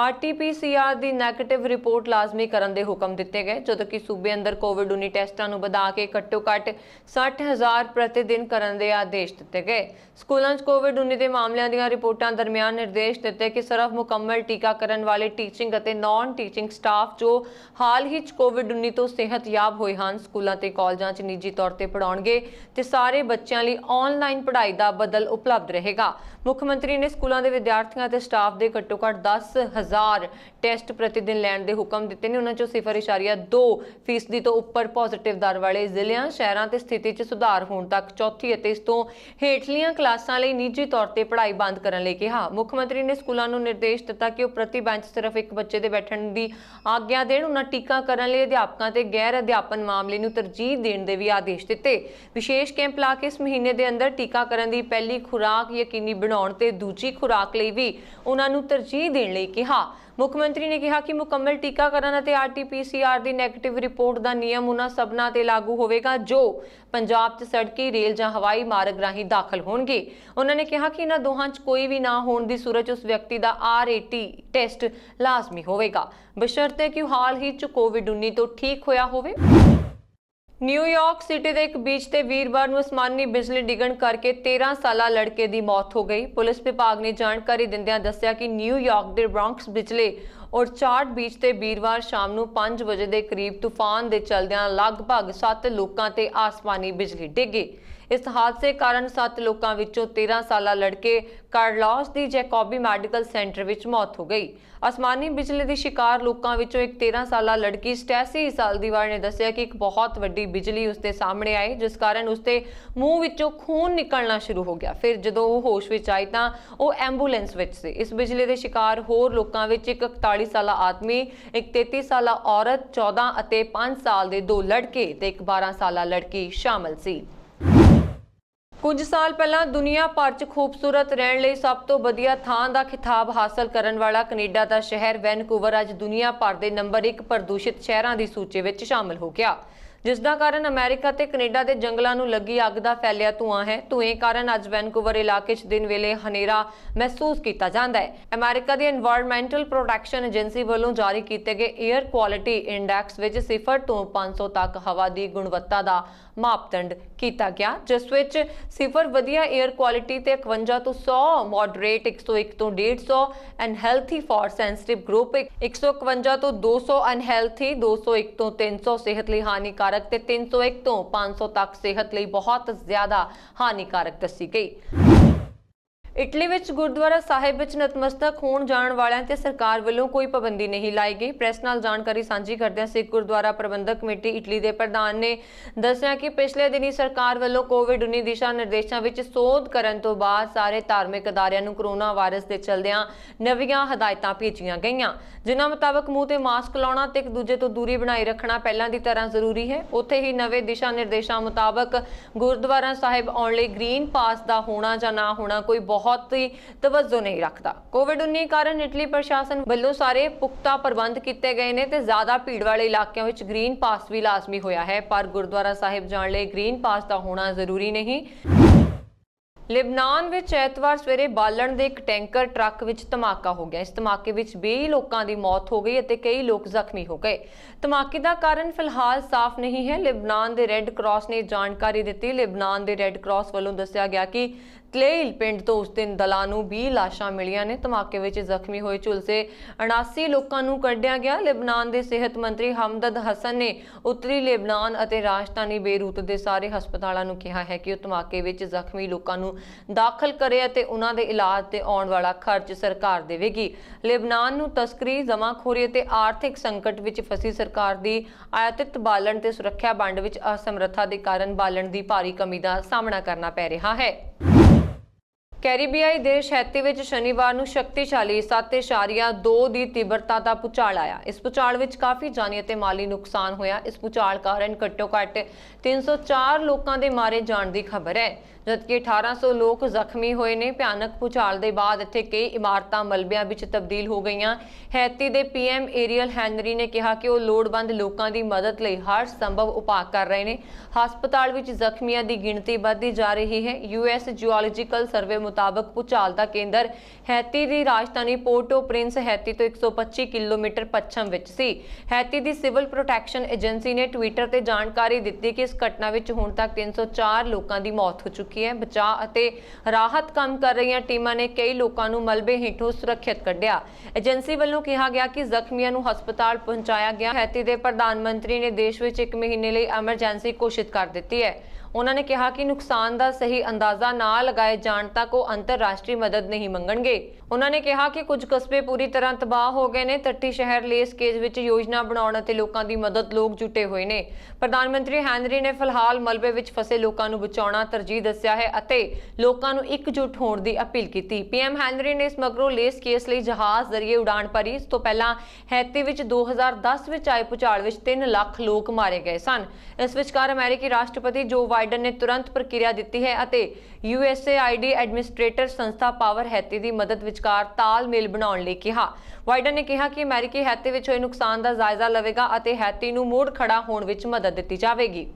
RT-PCR ਦੀ ਨੈਗੇਟਿਵ ਰਿਪੋਰਟ ਲਾਜ਼ਮੀ ਕਰਨ ਦੇ ਹੁਕਮ ਦਿੱਤੇ ਗਏ, ਜਦੋਂ ਕਿ ਸੂਬੇ ਅੰਦਰ ਕੋਵਿਡ-19 ਟੈਸਟਾਂ ਨੂੰ ਵਧਾ ਕੇ ਘੱਟੋ-ਘੱਟ 60,000 ਪ੍ਰਤੀ ਦਿਨ ਕਰਨ ਦੇ ਆਦੇਸ਼ ਦਿੱਤੇ ਗਏ। ਸਕੂਲਾਂ 'ਚ ਕੋਵਿਡ-19 ਦੇ ਮਾਮਲਿਆਂ ਦੀਆਂ ਰਿਪੋਰਟਾਂ ਦਰਮਿਆਨ ਨਿਰਦੇਸ਼ ਦਿੱਤੇ ਕਿ ਸਿਰਫ ਮੁਕੰਮਲ ਟੀਕਾਕਰਨ ਵਾਲੇ ਟੀਚਿੰਗ ਅਤੇ ਨਾਨ ਟੀਚਿੰਗ ਸਟਾਫ ਜੋ ਹਾਲ ਹੀ 'ਚ ਕੋਵਿਡ-19 ਤੋਂ ਸਿਹਤਯਾਬ ਹੋਏ ਹਨ ਸਕੂਲਾਂ ਤੇ ਕਾਲਜਾਂ 'ਚ ਨਿੱਜੀ ਤੌਰ ਤੇ ਪੜ੍ਹਾਉਣਗੇ ਤੇ ਸਾਰੇ ਬੱਚਿਆਂ ਲਈ ਆਨਲਾਈਨ ਪੜ੍ਹਾਈ ਦਾ ਬਦਲ ਉਪਲਬਧ ਰਹੇਗਾ। ਮੁੱਖ ਮੰਤਰੀ ਨੇ ਸਕੂਲਾਂ ਦੇ ਵਿਦਿਆਰਥੀਆਂ ਤੇ ਸਟਾਫ ਦੇ ਘੱਟੋ-ਘੱਟ 10,000 ਟੈਸਟ ਪ੍ਰਤੀ ਦਿਨ ਲੈਣ ਦੇ ਹੁਕਮ ਦਿੱਤੇ ਨੇ। ਉਹਨਾਂ 'ਚੋਂ 0.2% ਤੋਂ ਉੱਪਰ ਪੋਜ਼ਿਟਿਵ ਦਰ ਵਾਲੇ ਜ਼ਿਲ੍ਹਿਆਂ, ਸ਼ਹਿਰਾਂ ਤੇ ਸਥਿਤੀ 'ਚ ਸੁਧਾਰ ਹੋਣ ਤੱਕ ਚੌਥੀ ਅਤੇ ਇਸ ਤੋਂ ਹੇਠਲੀਆਂ ਕਲਾਸਾਂ ਲਈ ਨਿੱਜੀ ਤੌਰ ਤੇ ਪੜ੍ਹਾਈ ਬੰਦ ਕਰਨ ਲਈ ਕਿਹਾ। ਮੁੱਖ ਮੰਤਰੀ ਨੇ ਸਕੂਲਾਂ ਨੂੰ ਨਿਰਦੇਸ਼ ਦਿੱਤਾ ਕਿ ਉਹ ਪ੍ਰਤੀ ਬੈਂਚ ਸਿਰਫ ਇੱਕ ਬੱਚੇ ਦੇ ਬੈਠਣ ਦੀ ਆਗਿਆ ਦੇਣ। ਉਹਨਾਂ ਟੀਕਾਕਰਨ ਲਈ ਅਧਿਆਪਕਾਂ ਤੇ ਗੈਰ ਅਧਿਆਪਨ ਮਾਮਲੇ ਨੂੰ ਤਰਜੀਹ ਦੇਣ ਦੇ ਵੀ ਆਦੇਸ਼ ਦਿੱਤੇ। ਵਿਸ਼ੇਸ਼ ਕੈਂਪ ਲਾ ਕੇ ਇਸ ਮਹੀਨੇ ਦੇ ਅੰਦਰ ਟੀਕਾਕਰਨ ਦੀ ਪਹਿਲੀ ਖੁਰਾਕ ਯਕੀਨੀ ਬਣਾਉਣ ਤੇ ਦੂਜੀ ਖੁਰਾਕ ਲਈ ਵੀ ਉਹਨਾਂ ਨੂੰ ਤਰਜੀਹ ਦੇਣ ਲਈ ਕਿਹਾ। ਮੁੱਖ ਮੰਤਰੀ ਨੇ ਕਿਹਾ ਕਿ ਮੁਕੰਮਲ ਟੀਕਾਕਰਨ ਅਤੇ RT-PCR ਦੀ ਨੈਗੇਟਿਵ ਰਿਪੋਰਟ ਦਾ ਨਿਯਮ ਉਹਨਾਂ ਸਭਨਾਂ ਤੇ ਲਾਗੂ ਹੋਵੇਗਾ ਜੋ ਪੰਜਾਬ 'ਚ ਸੜਕੀ, ਰੇਲ ਜਾਂ ਹਵਾਈ ਮਾਰਗ ਰਾਹੀਂ ਦਾਖਲ ਹੋਣਗੇ। ਉਹਨਾਂ ਨੇ ਕਿਹਾ ਕਿ ਇਹਨਾਂ ਦੋਹਾਂ 'ਚ ਕੋਈ ਵੀ ਨਾ ਹੋਣ ਦੀ ਸੂਰਤ 'ਚ ਉਸ ਵਿਅਕਤੀ ਦਾ RAT ਟੈਸਟ ਲਾਜ਼ਮੀ ਹੋਵੇਗਾ, ਬਸ਼ਰਤੇ ਕਿ ਉਹ ਹਾਲ ਹੀ 'ਚ COVID-19 ਤੋਂ ਠੀਕ ਹੋਇਆ ਹੋਵੇ। ਨਿਊਯਾਰਕ ਸਿਟੀ ਦੇ ਇੱਕ ਬੀਚ ਤੇ ਵੀਰਵਾਰ ਨੂੰ ਅਸਮਾਨੀ ਬਿਜਲੀ ਡਿੱਗਣ ਕਰਕੇ 13 ਸਾਲਾ ਲੜਕੇ ਦੀ ਮੌਤ ਹੋ ਗਈ। ਪੁਲਿਸ ਵਿਭਾਗ ਨੇ ਜਾਣਕਾਰੀ ਦਿੰਦਿਆਂ ਦੱਸਿਆ ਕਿ ਨਿਊਯਾਰਕ ਦੇ ਬ੍ਰੌਂਕਸ ਵਿਚਲੇ ਔਰਚਾਰਡ ਬੀਚ ਤੇ ਵੀਰਵਾਰ ਸ਼ਾਮ ਨੂੰ 5 ਵਜੇ ਦੇ ਕਰੀਬ ਤੂਫਾਨ ਦੇ ਚਲਦਿਆਂ ਲਗਭਗ 7 ਲੋਕਾਂ ਤੇ ਆਸਮਾਨੀ ਬਿਜਲੀ ਡਿੱਗੀ। ਇਸ ਹਾਦਸੇ ਕਾਰਨ 7 ਲੋਕਾਂ ਵਿੱਚੋਂ 13 ਸਾਲਾ ਲੜਕੇ ਕਾਰਲੋਸ ਦੀ ਜੈਕੋਬੀ ਮੈਡੀਕਲ ਸੈਂਟਰ ਵਿੱਚ ਮੌਤ ਹੋ ਗਈ। ਆਸਮਾਨੀ ਬਿਜਲੀ ਦੇ ਸ਼ਿਕਾਰ ਲੋਕਾਂ ਵਿੱਚੋਂ ਇੱਕ 13 ਸਾਲਾ ਲੜਕੀ ਸਟੈਸੀ ਸਾਲਦੀਵਾਰ ਨੇ ਦੱਸਿਆ ਕਿ ਇੱਕ ਬਹੁਤ ਵੱਡੀ ਬਿਜਲੀ ਉਸਦੇ ਸਾਹਮਣੇ ਆਈ, ਜਿਸ ਕਾਰਨ ਉਸਦੇ ਮੂੰਹ ਵਿੱਚੋਂ ਖੂਨ ਨਿਕਲਣਾ ਸ਼ੁਰੂ ਹੋ ਗਿਆ। ਫਿਰ ਜਦੋਂ ਉਹ ਹੋਸ਼ ਵਿੱਚ ਆਈ ਤਾਂ ਉਹ ਐਂਬੂਲੈਂਸ ਵਿੱਚ ਸੀ। ਇਸ ਬਿਜਲੀ ਦੇ ਸ਼ਿਕਾਰ ਹੋਰ ਲੋਕਾਂ ਵਿੱਚ ਇੱਕ 41 ਸਾਲਾ ਆਦਮੀ, ਇੱਕ 33 ਸਾਲਾ ਔਰਤ, 14 ਅਤੇ 5 ਸਾਲ ਦੇ 2 ਲੜਕੇ ਤੇ ਇੱਕ 12 ਸਾਲਾ ਲੜਕੀ ਸ਼ਾਮਲ ਸੀ। ਕੁਝ ਸਾਲ ਪਹਿਲਾਂ ਦੁਨੀਆ ਭਰ 'ਚ ਖੂਬਸੂਰਤ ਰਹਿਣ ਲਈ ਸਭ ਤੋਂ ਵਧੀਆ ਥਾਂ ਦਾ ਖਿਤਾਬ ਹਾਸਲ ਕਰਨ ਵਾਲਾ ਕੈਨੇਡਾ ਦਾ ਸ਼ਹਿਰ ਵੈਨਕੂਵਰ ਅੱਜ ਦੁਨੀਆ ਭਰ ਦੇ ਨੰਬਰ 1 ਪ੍ਰਦੂਸ਼ਿਤ ਸ਼ਹਿਰਾਂ ਦੀ ਸੂਚੀ ਵਿੱਚ ਸ਼ਾਮਲ ਹੋ ਗਿਆ, ਜਿਸ ਦਾ ਕਾਰਨ ਅਮਰੀਕਾ ਤੇ ਕੈਨੇਡਾ ਦੇ ਜੰਗਲਾਂ ਨੂੰ ਲੱਗੀ ਅੱਗ ਦਾ ਫੈਲਿਆ ਧੂਆਂ ਹੈ। ਧੂਏ ਕਾਰਨ ਅੱਜ ਵੈਨਕੂਵਰ ਇਲਾਕੇ 'ਚ ਦਿਨ ਵੇਲੇ ਹਨੇਰਾ ਮਹਿਸੂਸ ਕੀਤਾ ਜਾਂਦਾ ਹੈ। ਅਮਰੀਕਾ ਦੀ ਐਨਵਾਇਰਨਮੈਂਟਲ ਪ੍ਰੋਟੈਕਸ਼ਨ ਏਜੰਸੀ ਵੱਲੋਂ ਜਾਰੀ ਕੀਤੇ ਗਏ 에ਅਰ ਕੁਆਲਿਟੀ ਇੰਡੈਕਸ ਵਿੱਚ 0 ਤੋਂ 500 ਤੱਕ ਹਵਾ ਦੀ ਗੁਣਵੱਤਾ ਦਾ ਮਾਪਦੰਡ ਕੀਤਾ ਗਿਆ, ਜਿਸ ਵਿੱਚ 0 ਵਧੀਆ 에ਅਰ ਕੁਆਲਿਟੀ ਤੇ 51 ਤੋਂ 100 ਮੋਡਰੇਟ, 101 ਤੋਂ 150 ਅਨਹੈਲਥੀ ਫॉर ਸੈਂਸਿਟਿਵ ਗਰੁੱਪ, 151 ਤੋਂ 200 ਅਨਹੈਲਥੀ, 201 ਤੋਂ 300 ਸਿਹਤ ਲਈ ਹਾਨੀਕਾਰਕ ਤੇ 301 ਤੋਂ 500 ਤੱਕ ਸਿਹਤ ਲਈ ਬਹੁਤ ਜ਼ਿਆਦਾ ਹਾਨੀਕਾਰਕ ਦੱਸੀ ਗਈ। ਇਟਲੀ ਵਿੱਚ ਗੁਰਦੁਆਰਾ ਸਾਹਿਬ ਵਿੱਚ ਨਤਮਸਤਕ ਹੋਣ ਜਾਣ ਵਾਲਿਆਂ ਤੇ ਸਰਕਾਰ ਵੱਲੋਂ ਕੋਈ ਪਾਬੰਦੀ ਨਹੀਂ ਲਾਈ ਗਈ। ਪ੍ਰੈਸ ਨਾਲ ਜਾਣਕਾਰੀ ਸਾਂਝੀ ਕਰਦਿਆਂ ਸਿੱਖ ਗੁਰਦੁਆਰਾ ਪ੍ਰਬੰਧਕ ਕਮੇਟੀ ਇਟਲੀ ਦੇ ਪ੍ਰਧਾਨ ਨੇ ਦੱਸਿਆ ਕਿ ਪਿਛਲੇ ਦਿਨੀ ਸਰਕਾਰ ਵੱਲੋਂ COVID-19 ਦਿਸ਼ਾ ਨਿਰਦੇਸ਼ਾਂ ਵਿੱਚ ਸੋਧ ਕਰਨ ਤੋਂ ਬਾਅਦ ਸਾਰੇ ਧਾਰਮਿਕ ਅਦਾਰਿਆਂ ਨੂੰ ਕੋਰੋਨਾ ਵਾਇਰਸ ਦੇ ਚਲਦਿਆਂ ਨਵੀਆਂ ਹਦਾਇਤਾਂ ਭੇਜੀਆਂ ਗਈਆਂ, ਜਿਨ੍ਹਾਂ ਮੁਤਾਬਕ ਮੂੰਹ ਤੇ ਮਾਸਕ ਲਾਉਣਾ ਤੇ ਇੱਕ ਦੂਜੇ ਤੋਂ ਦੂਰੀ ਬਣਾਈ ਰੱਖਣਾ ਪਹਿਲਾਂ ਦੀ ਤਰ੍ਹਾਂ ਜ਼ਰੂਰੀ ਹੈ। ਉੱਥੇ ਹੀ ਨਵੇਂ ਦਿਸ਼ਾ ਨਿਰਦੇਸ਼ਾਂ ਮੁਤਾਬਕ ਗੁਰਦੁਆਰਾ ਸਾਹਿਬ ਆਉਣ ਲਈ ਗ੍ਰੀਨ ਪਾਸ ਦਾ ਹੋਣਾ ਜਾਂ ਨਾ ਹੋਣਾ ਕੋਈ ਬਹੁਤ ਹੀ ਤਵੱਜੋ ਨਹੀਂ ਰੱਖਦਾ। COVID-19 ਕਾਰਨ ਇਟਲੀ ਪ੍ਰਸ਼ਾਸਨ ਵੱਲੋਂ ਸਾਰੇ ਪੁਖਤਾ ਪ੍ਰਬੰਧ ਕੀਤੇ ਗਏ ਨੇ ਤੇ ਜ਼ਿਆਦਾ ਭੀੜ ਵਾਲੇ ਇਲਾਕਿਆਂ ਵਿੱਚ ਗ੍ਰੀਨ ਪਾਸ ਵੀ ਲਾਜ਼ਮੀ ਹੋਇਆ ਹੈ, ਪਰ ਗੁਰਦੁਆਰਾ ਸਾਹਿਬ ਜਾਣ ਲਈ ਗ੍ਰੀਨ ਪਾਸ ਦਾ ਹੋਣਾ ਜ਼ਰੂਰੀ ਨਹੀਂ। ਲਿਬਨਾਨ ਵਿੱਚ ਐਤਵਾਰ ਸਵੇਰੇ ਬਾਲਣ ਦੇ ਇੱਕ ਟੈਂਕਰ ਟਰੱਕ ਵਿੱਚ ਧਮਾਕਾ ਹੋ ਗਿਆ। ਇਸ ਧਮਾਕੇ ਵਿੱਚ 20 ਲੋਕਾਂ ਦੀ ਮੌਤ ਹੋ ਗਈ ਅਤੇ ਕਈ ਲੋਕ ਜ਼ਖਮੀ ਹੋ ਗਏ। ਧਮਾਕੇ ਦਾ ਕਾਰਨ ਫਿਲਹਾਲ ਸਾਫ਼ ਨਹੀਂ ਹੈ। ਲਿਬਨਾਨ ਦੇ ਰੈੱਡ ਕਰਾਸ ਨੇ ਜਾਣਕਾਰੀ ਦਿੱਤੀ। ਲਿਬਨਾਨ ਦੇ ਰੈੱਡ ਕਰਾਸ ਵੱਲੋਂ ਦੱਸਿਆ ਗਿਆ ਕਿ ਤਲੇਲ ਪਿੰਡ ਤੋਂ ਉਸ ਦਿਨ ਦਲਾਂ ਨੂੰ 20 ਲਾਸ਼ਾਂ ਮਿਲੀਆਂ ਨੇ। ਧਮਾਕੇ ਵਿੱਚ ਜ਼ਖਮੀ ਹੋਏ ਝੁਲਸੇ 79 ਲੋਕਾਂ ਨੂੰ ਕੱਢਿਆ ਗਿਆ। ਲਿਬਨਾਨ ਦੇ ਸਿਹਤ ਮੰਤਰੀ ਹਮਦਦ ਹਸਨ ਨੇ ਉੱਤਰੀ ਲਿਬਨਾਨ ਅਤੇ ਰਾਜਧਾਨੀ ਬੇਰੂਤ ਦੇ ਸਾਰੇ ਹਸਪਤਾਲਾਂ ਨੂੰ ਕਿਹਾ ਹੈ ਕਿ ਉਹ ਧਮਾਕੇ ਵਿੱਚ ਜ਼ਖਮੀ ਲੋਕਾਂ ਨੂੰ ਦਾਖਲ ਕਰੇ ਅਤੇ ਉਹਨਾਂ ਦੇ ਇਲਾਜ ਤੇ ਆਉਣ ਵਾਲਾ ਖਰਚ ਸਰਕਾਰ ਦੇਵੇਗੀ। ਲਿਬਨਾਨ ਨੂੰ ਤਸਕਰੀ, ਜਮਾਖੋਰੀ ਅਤੇ ਆਰਥਿਕ ਸੰਕਟ ਵਿੱਚ ਫਸੀ ਸਰਕਾਰ ਦੀ ਆਯਾਤਿਤ ਬਾਲਣ ਤੇ ਸੁਰੱਖਿਆ ਵੰਡ ਵਿੱਚ ਅਸਮਰੱਥਾ ਦੇ ਕਾਰਨ ਬਾਲਣ ਦੀ ਭਾਰੀ ਕਮੀ ਦਾ ਸਾਹਮਣਾ ਕਰਨਾ ਪੈ ਰਿਹਾ ਹੈ। ਕੈਰੀਬੀਆਈ ਦੇਸ਼ ਹੈਤੀ ਵਿੱਚ ਸ਼ਨੀਵਾਰ ਨੂੰ ਸ਼ਕਤੀਸ਼ਾਲੀ 7.2 ਦੀ ਤੀਬਰਤਾ ਦਾ ਭੂਚਾਲ ਆਇਆ। ਇਸ ਭੂਚਾਲ ਵਿੱਚ ਕਾਫੀ ਜਾਨੀ ਅਤੇ ਮਾਲੀ ਨੁਕਸਾਨ ਹੋਇਆ। ਇਸ ਭੂਚਾਲ ਕਾਰਨ ਘੱਟੋ-ਘੱਟ 304 ਲੋਕਾਂ ਦੇ ਮਾਰੇ ਜਾਣ ਦੀ ਖਬਰ ਹੈ, ਜਦਕਿ 1800 ਲੋਕ ਜ਼ਖਮੀ ਹੋਏ ਨੇ। ਭਿਆਨਕ ਭੂਚਾਲ ਦੇ ਬਾਅਦ ਇੱਥੇ ਕਈ ਇਮਾਰਤਾਂ ਮਲਬਿਆਂ ਵਿੱਚ ਤਬਦੀਲ ਹੋ ਗਈਆਂ। ਹੈਤੀ ਦੇ PM ਏਰੀਅਲ ਹੈਨਰੀ ਨੇ ਕਿਹਾ ਕਿ ਉਹ ਲੋੜਵੰਦ ਲੋਕਾਂ ਦੀ ਮਦਦ ਲਈ ਹਰ ਸੰਭਵ ਉਪਾਅ ਕਰ ਰਹੇ ਨੇ। ਹਸਪਤਾਲ ਵਿੱਚ ਜ਼ਖਮੀਆਂ ਦੀ ਗਿਣਤੀ ਵੱਧਦੀ ਜਾ ਰਹੀ ਹੈ। US ਜਿਓਲੋਜੀਕਲ ਸਰਵੇ ਮੁਤਾਬਕ ਭੂਚਾਲ ਦਾ ਕੇਂਦਰ ਹੈਤੀ ਦੀ ਰਾਜਧਾਨੀ ਪੋਰਟੋ ਪ੍ਰਿੰਸ ਹੈਤੀ ਤੋਂ 125 ਕਿਲੋਮੀਟਰ ਪੱਛਮ ਵਿੱਚ ਸੀ। ਹੈਤੀ ਦੀ ਸਿਵਲ ਪ੍ਰੋਟੈਕਸ਼ਨ ਏਜੰਸੀ ਨੇ ਟਵਿੱਟਰ ਤੇ ਜਾਣਕਾਰੀ ਦਿੱਤੀ ਕਿ ਇਸ ਘਟਨਾ ਵਿੱਚ ਹੁਣ ਤੱਕ 304 ਲੋਕਾਂ ਦੀ ਮੌਤ ਹੋ ਚੁੱਕੀ ਹੈ। ਬਚਾਅ ਅਤੇ ਰਾਹਤ ਕੰਮ ਕਰ ਰਹੀਆਂ ਟੀਮਾਂ ਨੇ ਕਈ ਲੋਕਾਂ ਨੂੰ ਮਲਬੇ ਹੇਠੋਂ ਸੁਰੱਖਿਅਤ ਕੱਢਿਆ। ਏਜੰਸੀ ਵੱਲੋਂ ਕਿਹਾ ਗਿਆ ਕਿ ਜ਼ਖਮੀਆਂ ਨੂੰ ਹਸਪਤਾਲ ਪਹੁੰਚਾਇਆ ਗਿਆ। ਹੈਤੀ ਦੇ ਪ੍ਰਧਾਨ ਮੰਤਰੀ ਨੇ ਦੇਸ਼ ਵਿੱਚ 1 ਮਹੀਨੇ ਲਈ ਐਮਰਜੈਂਸੀ ਘੋਸ਼ਿਤ ਕਰ ਦਿੱਤੀ ਹੈ। ਉਹਨਾਂ ਨੇ ਕਿਹਾ ਕਿ ਨੁਕਸਾਨ ਦਾ ਸਹੀ ਅੰਦਾਜ਼ਾ ਨਾ ਲਗਾਏ ਜਾਣ ਤੱਕ ਉਹ ਅੰਤਰਰਾਸ਼ਟਰੀ ਮਦਦ ਨਹੀਂ ਮੰਗਣਗੇ। ਉਹਨਾਂ ਨੇ ਕਿਹਾ ਕਿ ਕੁਝ ਕਸਬੇ ਪੂਰੀ ਤਰ੍ਹਾਂ ਤਬਾਹ ਹੋ ਗਏ ਨੇ। ਤੱਟੀ ਸ਼ਹਿਰ ਲੇਸ ਕੇਜ ਵਿੱਚ ਯੋਜਨਾ ਬਣਾਉਣ ਅਤੇ ਲੋਕਾਂ ਦੀ ਮਦਦ ਲੋਕ ਜੁਟੇ ਹੋਏ ਨੇ। ਪ੍ਰਧਾਨ ਮੰਤਰੀ ਹੈਨਰੀ ਨੇ ਫਿਲਹਾਲ ਮਲਬੇ ਵਿੱਚ ਫਸੇ ਲੋਕਾਂ ਨੂੰ ਬਚਾਉਣਾ ਤਰਜੀਹ ਦੱਸਿਆ ਹੈ ਅਤੇ ਲੋਕਾਂ ਨੂੰ ਇਕਜੁੱਟ ਹੋਣ ਦੀ ਅਪੀਲ ਕੀਤੀ। ਪੀਐਮ ਹੈਨਰੀ ਨੇ ਇਸ ਮਗਰੋਂ ਲੇਸ ਕੇਸ ਲਈ ਜਹਾਜ਼ ਜ਼ਰੀਏ ਉਡਾਨ ਭਰੀ। ਇਸ ਤੋਂ ਪਹਿਲਾਂ ਹੈਤੀ ਵਿੱਚ 2010 ਵਿੱਚ ਆਏ ਭੂਚਾਲ ਵਿੱਚ 3 ਲੱਖ ਲੋਕ ਮਾਰੇ ਗਏ ਸਨ। ਇਸ ਵਿਚਕਾਰ ਅਮਰੀਕੀ ਰਾਸ਼ਟਰਪਤੀ ਜੋ ਬਾਈਡਨ ਨੇ ਤੁਰੰਤ ਪ੍ਰਕਿਰਿਆ ਦਿੱਤੀ ਹੈ ਅਤੇ USAID ਐਡਮਿਨਿਸਟ੍ਰੇਟਰ ਸੰਸਥਾ ਪਾਵਰ ਹੈਤੀ ਦੀ ਮਦਦ ਵਿਚਕਾਰ ਤਾਲਮੇਲ ਬਣਾਉਣ ਲਈ ਕਿਹਾ। ਬਾਈਡਨ ਨੇ ਕਿਹਾ ਕਿ ਅਮਰੀਕੀ ਹੈਤੀ ਵਿੱਚ ਹੋਏ ਨੁਕਸਾਨ ਦਾ ਜਾਇਜ਼ਾ ਲਵੇਗਾ ਅਤੇ ਹੈਤੀ ਨੂੰ ਮੁੜ ਖੜਾ ਹੋਣ ਵਿੱਚ ਮਦਦ ਦਿੱਤੀ ਜਾਵੇਗੀ।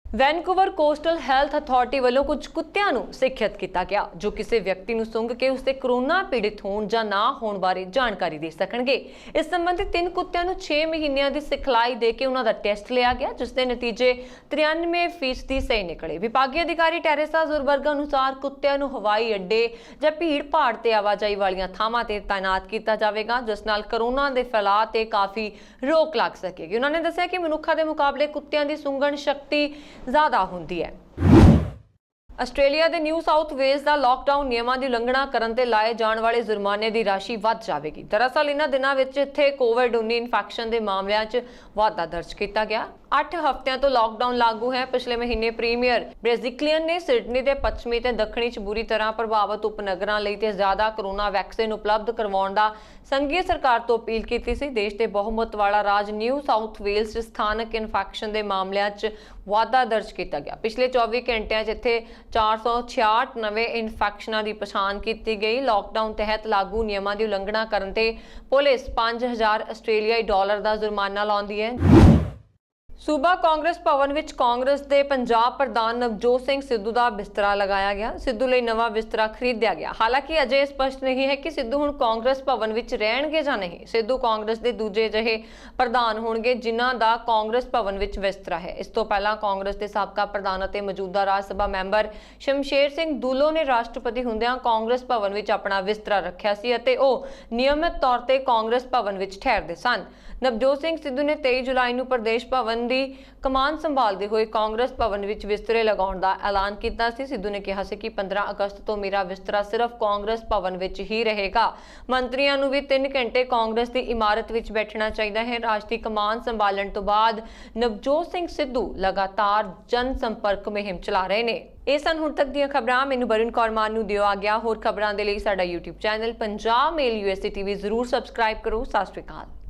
ਵੈਨਕੂਵਰ ਕੋਸਟਲ ਹੈਲਥ ਅਥਾਰਟੀ ਵੱਲੋਂ ਕੁਝ ਕੁੱਤਿਆਂ ਨੂੰ ਸਿੱਖਿਅਤ ਕੀਤਾ ਗਿਆ ਜੋ ਕਿਸੇ ਵਿਅਕਤੀ ਨੂੰ ਸੁੰਘ ਕੇ ਉਸਦੇ ਕਰੋਨਾ ਪੀੜਿਤ ਹੋਣ ਜਾਂ ਨਾ ਹੋਣ ਬਾਰੇ ਜਾਣਕਾਰੀ ਦੇ ਸਕਣਗੇ। ਇਸ ਸੰਬੰਧੀ 3 ਕੁੱਤਿਆਂ ਨੂੰ 6 ਮਹੀਨਿਆਂ ਦੀ ਸਿਖਲਾਈ ਦੇ ਕੇ ਉਹਨਾਂ ਦਾ ਟੈਸਟ ਲਿਆ ਗਿਆ, ਜਿਸ ਦੇ ਨਤੀਜੇ 93% ਸਹੀ ਨਿਕਲੇ। ਵਿਭਾਗੀ ਅਧਿਕਾਰੀ ਟੈਰੇਸਾ ਜ਼ੁਰਬਰਗ ਅਨੁਸਾਰ ਕੁੱਤਿਆਂ ਨੂੰ ਹਵਾਈ ਅੱਡੇ ਜਾਂ ਭੀੜ ਭਾੜ ਤੇ ਆਵਾਜਾਈ ਵਾਲੀਆਂ ਥਾਵਾਂ ਤੇ ਤਾਇਨਾਤ ਕੀਤਾ ਜਾਵੇਗਾ, ਜਿਸ ਨਾਲ ਕਰੋਨਾ ਦੇ ਫੈਲਾਅ ਤੇ ਕਾਫੀ ਰੋਕ ਲੱਗ ਸਕੇਗੀ। ਉਹਨਾਂ ਨੇ ਦੱਸਿਆ ਕਿ ਮਨੁੱਖਾਂ ਦੇ ਮੁਕਾਬਲੇ ਕੁੱਤਿਆਂ ਦੀ ਸੁੰਘਣ ਸ਼ਕਤੀ ਜ਼ਿਆਦਾ ਹੁੰਦੀ ਹੈ। ਆਸਟ੍ਰੇਲੀਆ ਦੇ ਨਿਊ ਸਾਊਥ ਵੇਲਜ਼ ਦਾ ਲਾਕਡਾਊਨ ਨਿਯਮਾਂ ਦੀ ਉਲੰਘਣਾ ਕਰਨ ਤੇ ਲਾਏ ਜਾਣ ਵਾਲੇ ਜੁਰਮਾਨੇ ਦੀ ਰਾਸ਼ੀ ਵੱਧ ਜਾਵੇਗੀ। ਦਰਅਸਲ ਇਹਨਾਂ ਦਿਨਾਂ ਵਿੱਚ ਇੱਥੇ ਕੋਵਿਡ-19 ਇਨਫੈਕਸ਼ਨ ਦੇ ਮਾਮਲਿਆਂ 'ਚ ਵਾਧਾ ਦਰਜ ਕੀਤਾ ਗਿਆ। 8 ਹਫ਼ਤਿਆਂ ਤੋਂ ਲਾਕਡਾਊਨ ਲਾਗੂ ਹੈ। ਪਿਛਲੇ ਮਹੀਨੇ ਪ੍ਰੀਮੀਅਰ ਬ੍ਰੈਜ਼ਿਕਲੀਅਨ ਨੇ ਸਿਡਨੀ ਦੇ ਪੱਛਮੀ ਤੇ ਦੱਖਣੀ 'ਚ ਬੁਰੀ ਤਰ੍ਹਾਂ ਪ੍ਰਭਾਵਿਤ ਉਪਨਗਰਾਂ ਲਈ ਤੇ ਜ਼ਿਆਦਾ ਕਰੋਨਾ ਵੈਕਸੀਨ ਉਪਲਬਧ ਕਰਵਾਉਣ ਦਾ ਸੰਘੀ ਸਰਕਾਰ ਤੋਂ ਅਪੀਲ ਕੀਤੀ ਸੀ। ਦੇਸ਼ ਦੇ ਬਹੁਮਤ ਵਾਲਾ ਰਾਜ ਨਿਊ ਸਾਊਥ ਵੇਲਜ਼ 'ਚ ਸਥਾਨਕ ਇਨਫੈਕਸ਼ਨ ਦੇ ਮਾਮਲਿਆਂ 'ਚ ਵਾਧਾ ਦਰਜ ਕੀਤਾ ਗਿਆ। ਪਿਛਲੇ 24 ਘੰਟਿਆਂ 'ਚ ਇੱਥੇ 466 ਨਵੇਂ ਇਨਫੈਕਸ਼ਨਾਂ ਦੀ ਪਛਾਣ ਕੀਤੀ ਗਈ। ਲਾਕਡਾਊਨ ਤਹਿਤ ਲਾਗੂ ਨਿਯਮਾਂ ਦੀ ਉਲੰਘਣਾ ਕਰਨ ਤੇ ਪੁਲਿਸ 5000 ਆਸਟ੍ਰੇਲੀਆਈ ਡਾਲਰ ਦਾ ਜੁਰਮਾਨਾ ਲਾਉਂਦੀ ਹੈ। ਸੂਬਾ ਕਾਂਗਰਸ ਭਵਨ ਵਿੱਚ ਕਾਂਗਰਸ ਦੇ ਪੰਜਾਬ ਪ੍ਰਧਾਨ ਨਵਜੋਤ ਸਿੰਘ ਸਿੱਧੂ ਦਾ ਬਿਸਤਰਾ ਲਗਾਇਆ ਗਿਆ। ਸਿੱਧੂ ਲਈ ਨਵਾਂ ਬਿਸਤਰਾ ਖਰੀਦਿਆ ਗਿਆ। ਹਾਲਾਂਕਿ ਅਜੇ ਸਪਸ਼ਟ ਨਹੀਂ ਹੈ ਕਿ ਸਿੱਧੂ ਹੁਣ ਕਾਂਗਰਸ ਭਵਨ ਵਿੱਚ ਰਹਿਣਗੇ ਜਾਂ ਨਹੀਂ। ਸਿੱਧੂ ਕਾਂਗਰਸ ਦੇ ਦੂਜੇ ਜਿਹੇ ਪ੍ਰਧਾਨ ਹੋਣਗੇ ਜਿਨ੍ਹਾਂ ਦਾ ਕਾਂਗਰਸ ਭਵਨ ਵਿੱਚ ਬਿਸਤਰਾ ਹੈ। ਇਸ ਤੋਂ ਪਹਿਲਾਂ ਕਾਂਗਰਸ ਦੇ ਸਾਬਕਾ ਪ੍ਰਧਾਨ ਅਤੇ ਮੌਜੂਦਾ ਰਾਜ ਸਭਾ ਮੈਂਬਰ ਸ਼ਮਸ਼ੇਰ ਸਿੰਘ ਦੂਲੋ ਨੇ ਰਾਸ਼ਟਰਪਤੀ ਹੁੰਦਿਆਂ ਕਾਂਗਰਸ ਭਵਨ ਵਿੱਚ ਆਪਣਾ ਬਿਸਤਰਾ ਰੱਖਿਆ ਸੀ ਅਤੇ ਉਹ ਨਿਯਮਿਤ ਤੌਰ ਤੇ ਕਾਂਗਰਸ ਭਵਨ ਵਿੱਚ ਠਹਿਰਦੇ ਸਨ। ਨਵਜੋਤ ਸਿੰਘ ਸਿੱਧੂ ਨੇ 23 ਜੁਲਾਈ ਨੂੰ ਪ੍ਰਦੇਸ਼ ਭਵਨ ਦੀ ਕਮਾਨ ਸੰਭਾਲਦੇ ਹੋਏ ਕਾਂਗਰਸ ਭਵਨ ਵਿੱਚ ਬਿਸਤਰੇ ਲਗਾਉਣ ਦਾ ਐਲਾਨ ਕੀਤਾ ਸੀ। ਸਿੱਧੂ ਨੇ ਕਿਹਾ ਸੀ ਕਿ 15 ਅਗਸਤ ਤੋਂ ਮੇਰਾ ਬਿਸਤਰਾ ਸਿਰਫ ਕਾਂਗਰਸ ਭਵਨ ਵਿੱਚ ਹੀ ਰਹੇਗਾ। ਮੰਤਰੀਆਂ ਨੂੰ ਵੀ 3 ਘੰਟੇ ਕਾਂਗਰਸ ਦੀ ਇਮਾਰਤ ਵਿੱਚ ਬੈਠਣਾ ਚਾਹੀਦਾ ਹੈ। ਰਾਜ ਦੀ ਕਮਾਨ ਸੰਭਾਲਣ ਤੋਂ ਬਾਅਦ ਨਵਜੋਤ ਸਿੰਘ ਸਿੱਧੂ ਲਗਾਤਾਰ ਜਨ ਸੰਪਰਕ ਮੁਹਿੰਮ ਚਲਾ ਰਹੇ ਨੇ। ਇਹ ਸਨ ਹੁਣ ਤੱਕ ਦੀਆਂ ਖਬਰਾਂ। ਮੈਨੂੰ ਬਰਨ ਕੌਰ ਮਾਨ ਨੂੰ ਦਿਓ ਆ ਗਿਆ। ਹੋਰ ਖਬਰਾਂ ਦੇ ਲਈ ਸਾਡਾ YouTube ਚੈਨਲ ਪੰਜਾਬ ਮੇਲ USA TV ਜ਼ਰੂਰ ਸਬਸਕ੍ਰਾਈਬ ਕਰੋ। ਸਤਿ ਸ਼੍ਰੀ ਅਕਾਲ।